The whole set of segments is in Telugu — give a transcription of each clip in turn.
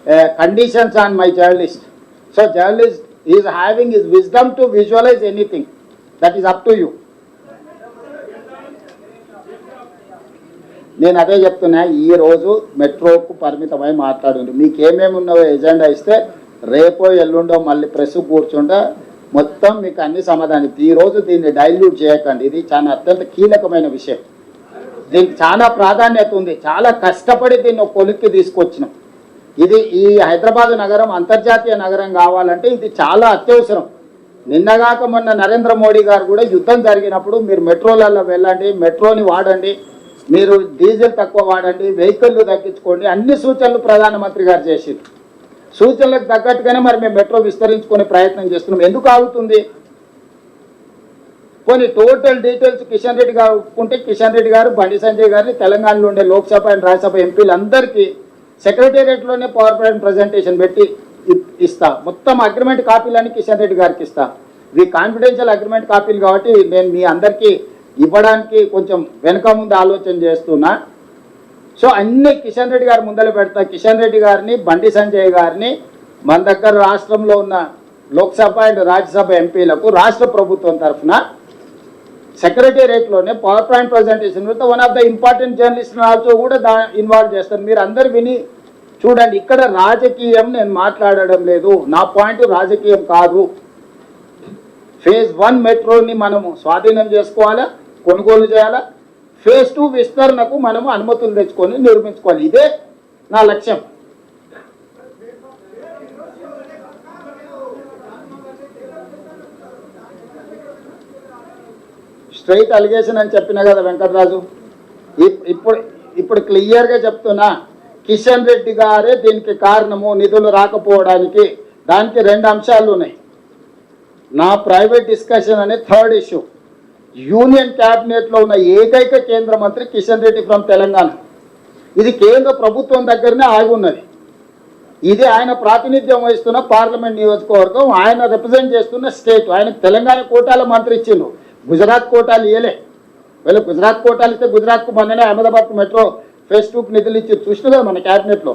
conditions on my journalist. So journalist is having his wisdom to visualize anything. That is up to you. నేను అదే చెప్తున్నా, ఈరోజు మెట్రోకు పరిమితమై మాట్లాడండి. మీకు ఏమేమి ఉన్నాయో ఎజెండా ఇస్తే రేపో ఎల్లుండో మళ్ళీ ప్రెస్ కూర్చుంటే మొత్తం మీకు అన్ని సమాధానం. ఈరోజు దీన్ని డైల్యూట్ చేయకండి. ఇది చాలా అత్యంత కీలకమైన విషయం. దీనికి చాలా ప్రాధాన్యత ఉంది. చాలా కష్టపడి దీన్ని ఒక కొలిక్కి తీసుకొచ్చినాం. ఇది ఈ హైదరాబాద్ నగరం అంతర్జాతీయ నగరం కావాలంటే ఇది చాలా అత్యవసరం. నిన్నగాక మొన్న నరేంద్ర మోడీ గారు కూడా యుద్ధం జరిగినప్పుడు మీరు మెట్రోలలో వెళ్ళండి, మెట్రోని వాడండి, మీరు డీజిల్ తక్కువ వాడండి, వెహికల్లు తగ్గించుకోండి, అన్ని సూచనలు ప్రధానమంత్రి గారు చేసింది. సూచనలకు తగ్గట్టుగానే మరి మేము మెట్రో విస్తరించుకునే ప్రయత్నం చేస్తున్నాం. ఎందుకు ఆగుతుంది? కొన్ని టోటల్ డీటెయిల్స్ కిషన్ రెడ్డి గారు ఒప్పుకుంటే కిషన్ రెడ్డి గారు బండి సంజయ్ గారిని తెలంగాణలో ఉండే లోక్సభ అండ్ రాజ్యసభ ఎంపీలందరికీ సెక్రటేరియట్లోనే పవర్ పాయింట్ ప్రజెంటేషన్ పెట్టి ఇస్తా. మొత్తం అగ్రిమెంట్ కాపీలన్నీ కిషన్ రెడ్డి గారికి ఇస్తా. ఇవి కాన్ఫిడెన్షియల్ అగ్రిమెంట్ కాపీలు కాబట్టి నేను మీ అందరికీ ఇవ్వడానికి కొంచెం వెనక ముందు ఆలోచన చేస్తున్నా. సో అన్ని కిషన్ రెడ్డి గారు ముందర పెడతా. కిషన్ రెడ్డి గారిని, బండి సంజయ్ గారిని మన దగ్గర రాష్ట్రంలో ఉన్న లోక్సభ అండ్ రాజ్యసభ ఎంపీలకు రాష్ట్ర ప్రభుత్వం తరఫున సెక్రటేరియట్లోనే power point presentation with one of the important journalist also కూడా ఇన్వాల్వ్ చేస్తారు. మీరు అందరు విని చూడండి. ఇక్కడ రాజకీయం నేను మాట్లాడడం లేదు. నా పాయింట్ రాజకీయం కాదు. ఫేజ్ 1 మెట్రోని మనము స్వాధీనం చేసుకోవాలా, కొనుగోలు చేయాలా. ఫేజ్ 2 విస్తరణకు మనము అనుమతులు తెచ్చుకొని నిర్మించుకోవాలి. ఇదే నా లక్ష్యం. స్ట్రైట్ అలిగేషన్ అని చెప్పినా కదా వెంకటరాజు. ఇప్పుడు క్లియర్గా చెప్తున్నా, కిషన్ రెడ్డి గారే దీనికి కారణము. నిధులు రాకపోవడానికి దానికి 2 అంశాలు ఉన్నాయి. నా ప్రైవేట్ డిస్కషన్ అనే 3rd ఇష్యూ. యూనియన్ క్యాబినెట్లో ఉన్న ఏకైక కేంద్ర మంత్రి కిషన్ రెడ్డి ఫ్రమ్ తెలంగాణ. ఇది కేంద్ర ప్రభుత్వం దగ్గరనే ఆగి ఉన్నది. ఇది ఆయన ప్రాతినిధ్యం వహిస్తున్న పార్లమెంట్ నియోజకవర్గం, ఆయన రిప్రజెంట్ చేస్తున్న స్టేట్. ఆయనకు తెలంగాణ కోటాల మంత్రి ఇచ్చిండు, గుజరాత్ కోటాలు ఇవ్వలే. వీళ్ళు గుజరాత్ కోటాలు ఇస్తే గుజరాత్కు మొన్ననే అహ్మదాబాద్కు మెట్రో ఫేజ్ 2కు నిధులు ఇచ్చి చూసిన కదా మన క్యాబినెట్లో.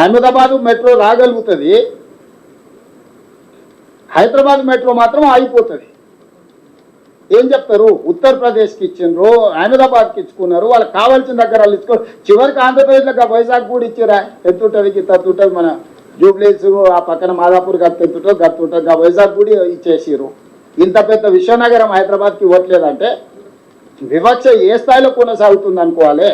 అహ్మదాబాద్ మెట్రో రాగలుగుతుంది, హైదరాబాద్ మెట్రో మాత్రం ఆగిపోతుంది. ఏం చెప్తారు? ఉత్తరప్రదేశ్కి ఇచ్చిండ్రు, అహ్మదాబాద్కి ఇచ్చుకున్నారు, వాళ్ళకి కావాల్సిన దగ్గర వాళ్ళు ఇచ్చుకో. చివరికి ఆంధ్రప్రదేశ్లో వైజాగ్ కూడా ఇచ్చిరా. ఎంతుంటుంది తత్తుంటుంది, మన జూబ్లీస్ ఆ పక్కన మాదాపూర్ గత్తుంటో గత్తుంటుంది, వైజాగ్ కూడా ఇచ్చేసిరు. ఇంత పెద్ద విశ్వనగరం హైదరాబాద్కి ఇవ్వట్లేదంటే వివక్ష ఏ స్థాయిలో కొనసాగుతుంది అనుకోవాలి.